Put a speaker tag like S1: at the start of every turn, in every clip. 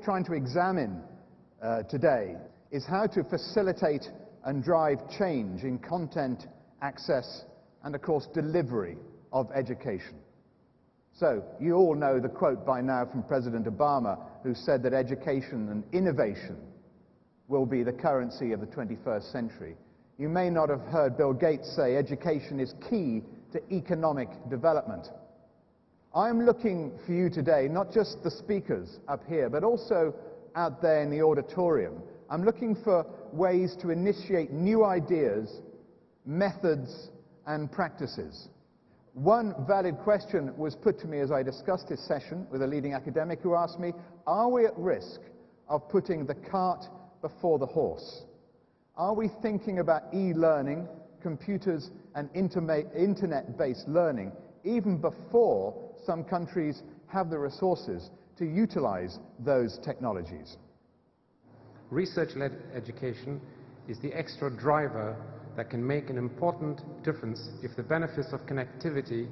S1: trying to examine today is how to facilitate and drive change in content, access, and of course delivery of education. So, you all know the quote by now from President Obama, who said that education and innovation will be the currency of the 21st century. You may not have heard Bill Gates say education is key to economic development. I'm looking for you today, not just the speakers up here, but also out there in the auditorium. I'm looking for ways to initiate new ideas, methods, and practices. One valid question was put to me as I discussed this session with a leading academic who asked me, are we at risk of putting the cart before the horse? Are we thinking about e-learning, computers and internet-based learning even before some countries have the resources to utilize those technologies?
S2: Research-led education is the extra driver that can make an important difference if the benefits of connectivity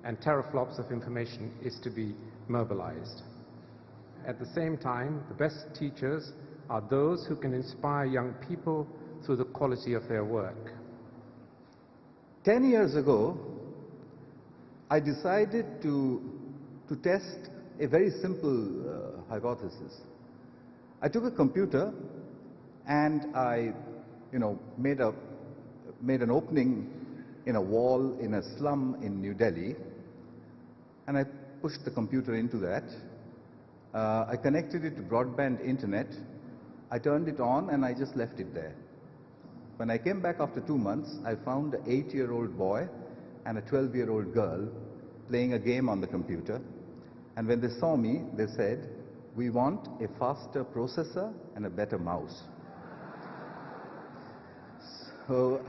S2: and teraflops of information is to be mobilized. At the same time, the best teachers are those who can inspire young people through the quality of their work.
S3: 10 years ago, I decided to test a very simple hypothesis. I took a computer and I made an opening in a wall in a slum in New Delhi, and I pushed the computer into that. I connected it to broadband internet. I turned it on and I just left it there. When I came back after 2 months, I found an 8-year-old boy and a 12-year-old girl playing a game on the computer. And when they saw me, they said, "We want a faster processor and a better mouse." So,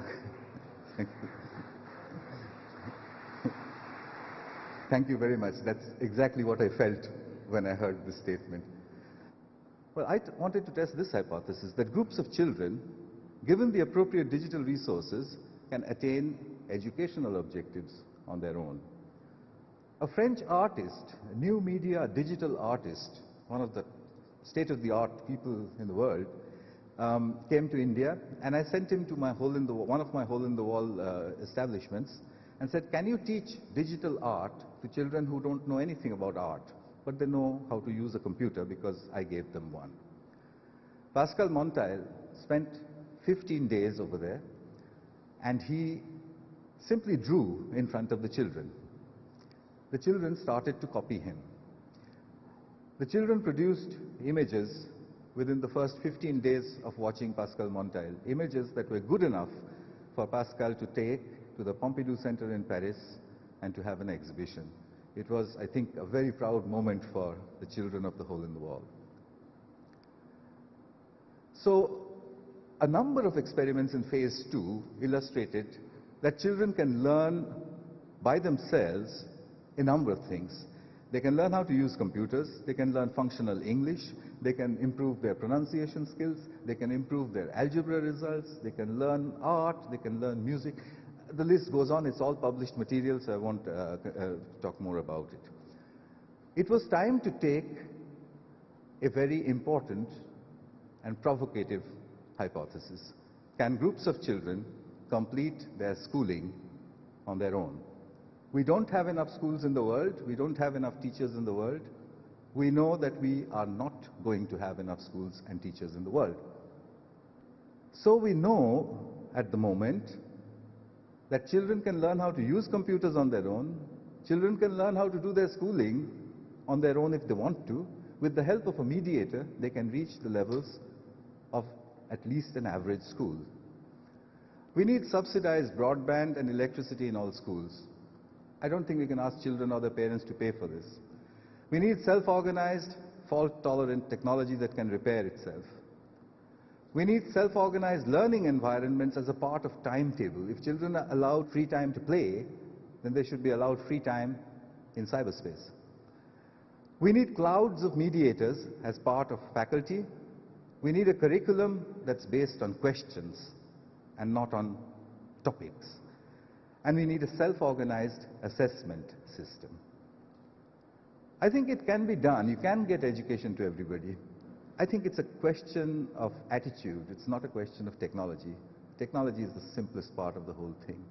S3: thank you very much. That's exactly what I felt when I heard this statement. Well, I wanted to test this hypothesis, that groups of children, given the appropriate digital resources, can attain educational objectives on their own. A French artist, a new media digital artist, one of the state-of-the-art people in the world, came to India, and I sent him to one of my hole-in-the-wall establishments and said, "Can you teach digital art to children who don't know anything about art, but they know how to use a computer because I gave them one?" Pascal Monteil spent 15 days over there, and he simply drew in front of the children. The children started to copy him. The children produced images within the first 15 days of watching Pascal Monteil, images that were good enough for Pascal to take to the Pompidou Center in Paris and to have an exhibition. It was, I think, a very proud moment for the children of the Hole in the Wall. So, a number of experiments in phase 2 illustrated that children can learn by themselves a number of things. They can learn how to use computers, they can learn functional English, they can improve their pronunciation skills, they can improve their algebra results, they can learn art, they can learn music. The list goes on. It's all published material, so I won't talk more about it. It was time to take a very important and provocative hypothesis. Can groups of children complete their schooling on their own? We don't have enough schools in the world. We don't have enough teachers in the world. We know that we are not going to have enough schools and teachers in the world. So we know at the moment that children can learn how to use computers on their own. Children can learn how to do their schooling on their own if they want to. With the help of a mediator, they can reach the levels of at least an average school. We need subsidized broadband and electricity in all schools. I don't think we can ask children or their parents to pay for this. We need self-organized, fault-tolerant technology that can repair itself. We need self-organized learning environments as a part of timetable. If children are allowed free time to play, then they should be allowed free time in cyberspace. We need clouds of mediators as part of faculty. We need a curriculum that's based on questions and not on topics. And we need a self-organized assessment system. I think it can be done. You can get education to everybody. I think it's a question of attitude. It's not a question of technology. Technology is the simplest part of the whole thing.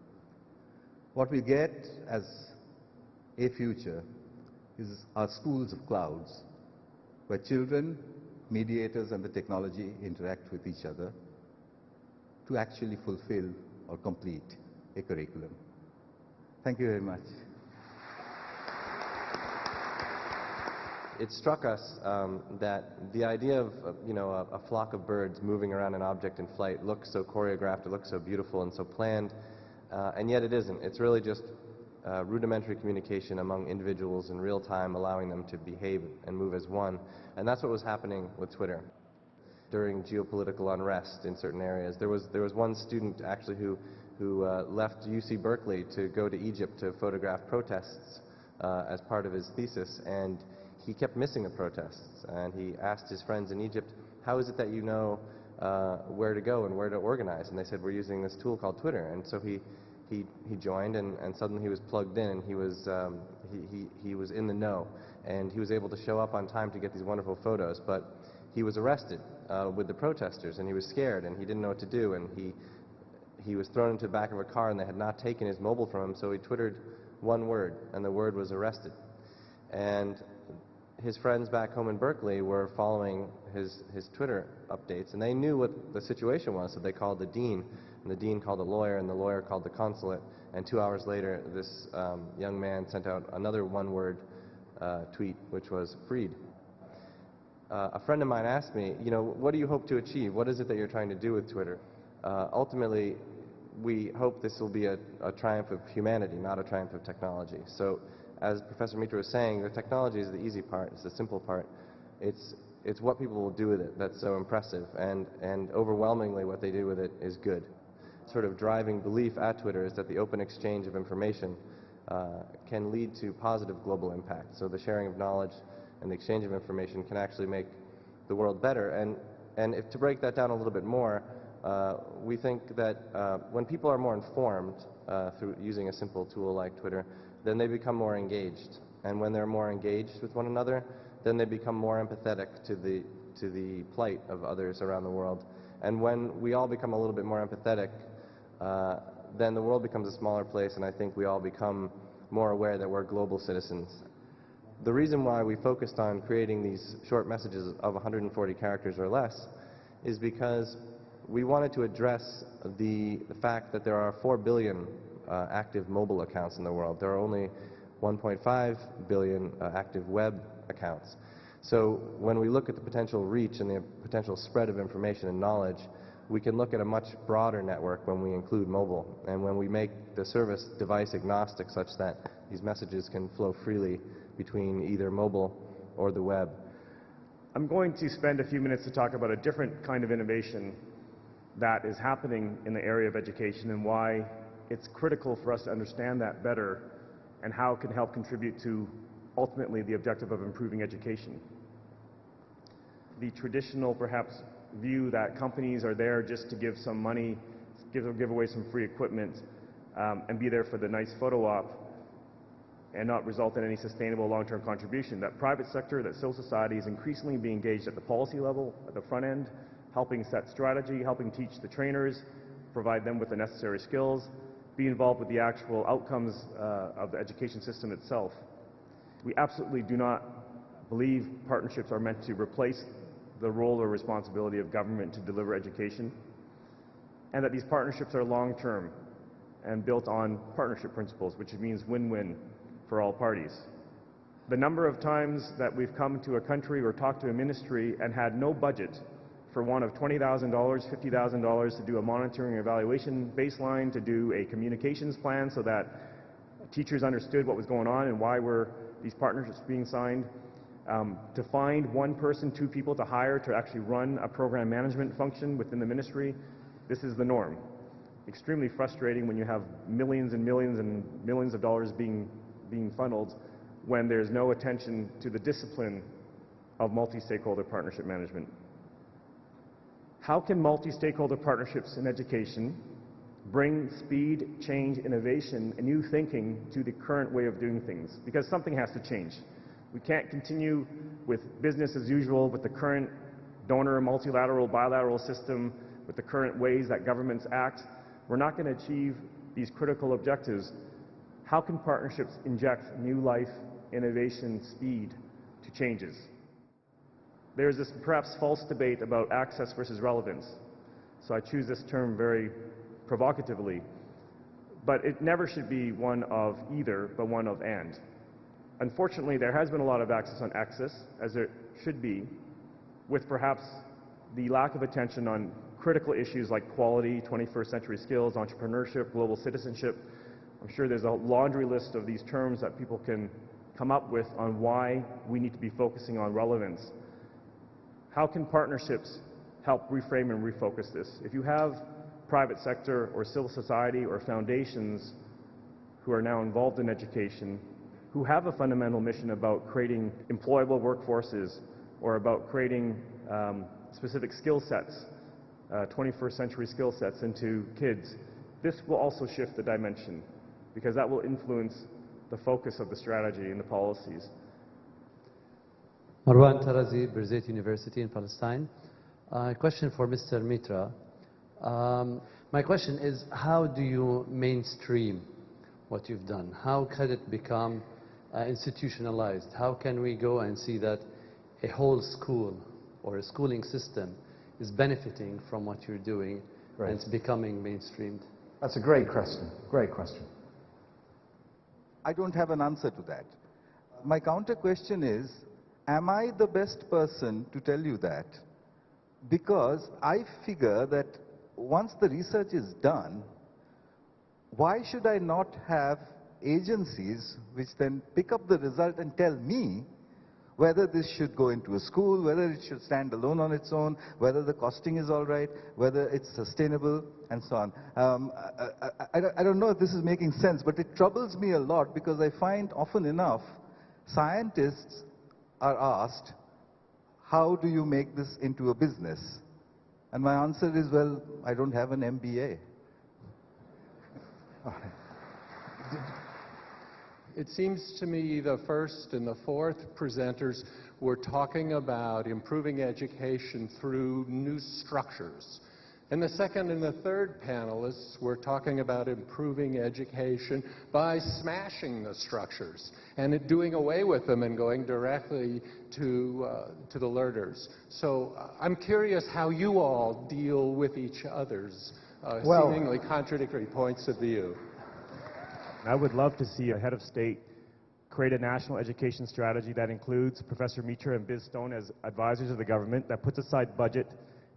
S3: What we get as a future is our schools of clouds, where children, mediators, and the technology interact with each other to actually fulfill or complete a curriculum. Thank you very much.
S4: It struck us that the idea of a flock of birds moving around an object in flight looks so choreographed, it looks so beautiful and so planned, and yet it isn't. It's really just rudimentary communication among individuals in real time, allowing them to behave and move as one. And that's what was happening with Twitter. During geopolitical unrest in certain areas, there was one student actually who left UC Berkeley to go to Egypt to photograph protests as part of his thesis, and he kept missing the protests. And he asked his friends in Egypt, how is it that you know where to go and where to organize? And they said, we're using this tool called Twitter. And so he joined, and suddenly he was plugged in, and he was in the know, and he was able to show up on time to get these wonderful photos. But he was arrested with the protesters, and he was scared, and he didn't know what to do, and he was thrown into the back of a car, and they had not taken his mobile from him, so he twittered one word, and the word was arrested. And his friends back home in Berkeley were following his Twitter updates, and they knew what the situation was, so they called the dean, and the dean called a lawyer, and the lawyer called the consulate, and 2 hours later this young man sent out another one-word tweet, which was freed. A friend of mine asked me, what do you hope to achieve? What is it that you're trying to do with Twitter? Ultimately, we hope this will be a triumph of humanity, not a triumph of technology. So, as Professor Mitra was saying, the technology is the easy part, it's the simple part. It's what people will do with it that's so impressive, and overwhelmingly what they do with it is good. Sort of driving belief at Twitter is that the open exchange of information can lead to positive global impact. So the sharing of knowledge and the exchange of information can actually make the world better. And to break that down a little bit more, we think that when people are more informed through using a simple tool like Twitter, then they become more engaged. And when they're more engaged with one another, then they become more empathetic to the plight of others around the world. And when we all become a little bit more empathetic, then the world becomes a smaller place, and I think we all become more aware that we're global citizens. The reason why we focused on creating these short messages of 140 characters or less is because we wanted to address the fact that there are 4 billion active mobile accounts in the world. There are only 1.5 billion active web accounts. So when we look at the potential reach and the potential spread of information and knowledge, we can look at a much broader network when we include mobile, and when we make the service device agnostic such that these messages can flow freely between either mobile or the web.
S5: I'm going to spend a few minutes to talk about a different kind of innovation that is happening in the area of education and why it's critical for us to understand that better and how it can help contribute to ultimately the objective of improving education. The traditional, perhaps, view that companies are there just to give some money, give away some free equipment, and be there for the nice photo op and not result in any sustainable long-term contribution. That private sector, that civil society is increasingly being engaged at the policy level, at the front end, helping set strategy, helping teach the trainers, provide them with the necessary skills, be involved with the actual outcomes of the education system itself. We absolutely do not believe partnerships are meant to replace the role or responsibility of government to deliver education, and that these partnerships are long-term and built on partnership principles, which means win-win for all parties. The number of times that we've come to a country or talked to a ministry and had no budget for one of $20,000, $50,000 to do a monitoring and evaluation baseline, to do a communications plan so that teachers understood what was going on and why were these partnerships being signed, to find one person, 2 people to hire to actually run a program management function within the ministry. This is the norm. Extremely frustrating when you have millions and millions and millions of dollars being funneled when there's no attention to the discipline of multi-stakeholder partnership management. How can multi-stakeholder partnerships in education bring speed, change, innovation, and new thinking to the current way of doing things? Because something has to change. We can't continue with business as usual with the current donor, multilateral, bilateral system, with the current ways that governments act, we're not going to achieve these critical objectives. How can partnerships inject new life, innovation, speed to changes? There's this perhaps false debate about access versus relevance. So I choose this term very provocatively. But it never should be one of either, but one of and. Unfortunately, there has been a lot of access on access, as there should be, with perhaps the lack of attention on critical issues like quality, 21st century skills, entrepreneurship, global citizenship. I'm sure there's a laundry list of these terms that people can come up with on why we need to be focusing on relevance. How can partnerships help reframe and refocus this? If you have private sector or civil society or foundations who are now involved in education, who have a fundamental mission about creating employable workforces or about creating specific skill sets, 21st century skill sets into kids, this will also shift the dimension, because that will influence the focus of the strategy and the policies.
S6: Marwan Tarazi, Birzeit University in Palestine. Question for Mr. Mitra. My question is, how do you mainstream what you've done? How can it become institutionalized? How can we go and see that a whole school or a schooling system is benefiting from what you're doing and it's becoming mainstreamed?
S1: That's a great question. Great question.
S3: I don't have an answer to that. My counter question is, am I the best person to tell you that? Because I figure that once the research is done, why should I not have agencies which then pick up the result and tell me whether this should go into a school, whether it should stand alone on its own, whether the costing is all right, whether it's sustainable, and so on. I don't know if this is making sense, but it troubles me a lot because I find often enough scientists are asked, how do you make this into a business? And my answer is, well, I don't have an MBA.
S7: It seems to me the first and the fourth presenters were talking about improving education through new structures. And the second and the third panelists were talking about improving education by smashing the structures and doing away with them and going directly to the learners. So I'm curious how you all deal with each other's seemingly contradictory points of view.
S5: I would love to see a head of state create a national education strategy that includes Professor Mitra and Biz Stone as advisors of the government, that puts aside budget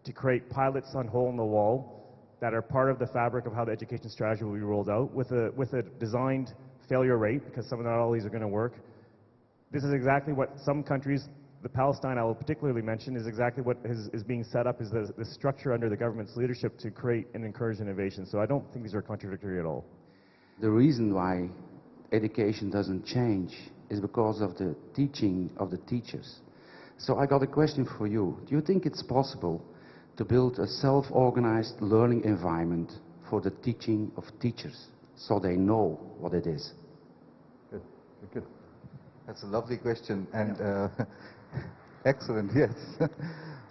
S5: to create pilots on hole in the wall that are part of the fabric of how the education strategy will be rolled out with a designed failure rate, because not all these are going to work. This is exactly what some countries, the Palestine I will particularly mention, is exactly what is being set up, is the structure under the government's leadership to create and encourage innovation. So I don't think these are contradictory at all.
S8: The reason why education doesn't change is because of the teaching of the teachers. So I got a question for you. Do you think it's possible to build a self-organized learning environment for the teaching of teachers so they know what it is?
S1: Good. Good.
S3: That's a lovely question, and excellent, yes.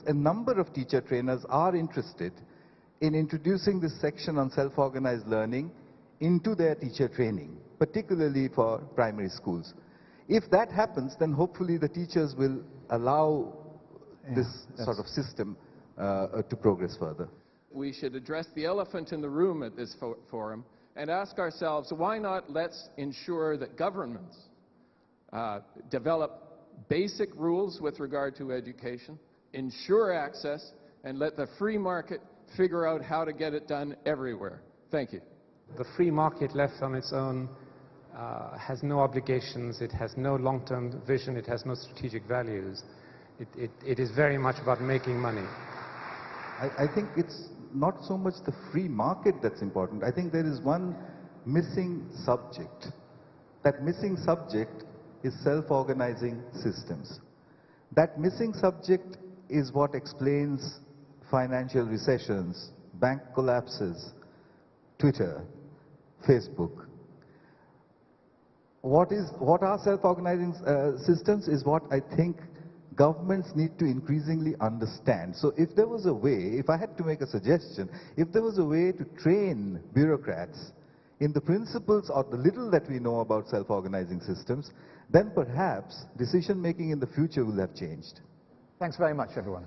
S3: A number of teacher trainers are interested in introducing this section on self-organized learning into their teacher training, particularly for primary schools. If that happens, then hopefully the teachers will allow this sort of system to progress further.
S9: We should address the elephant in the room at this forum and ask ourselves, why not let's ensure that governments develop basic rules with regard to education, ensure access, and let the free market figure out how to get it done everywhere. Thank you.
S2: The free market left on its own has no obligations, it has no long-term vision, it has no strategic values. It is very much about making money.
S3: I think it's not so much the free market that's important. I think there is one missing subject. That missing subject is self-organizing systems. That missing subject is what explains financial recessions, bank collapses, Twitter, Facebook. What are self-organizing systems is what I think governments need to increasingly understand. So if there was a way, if I had to make a suggestion, if there was a way to train bureaucrats in the principles or the little that we know about self-organizing systems, then perhaps decision-making in the future will have changed.
S1: Thanks very much, everyone.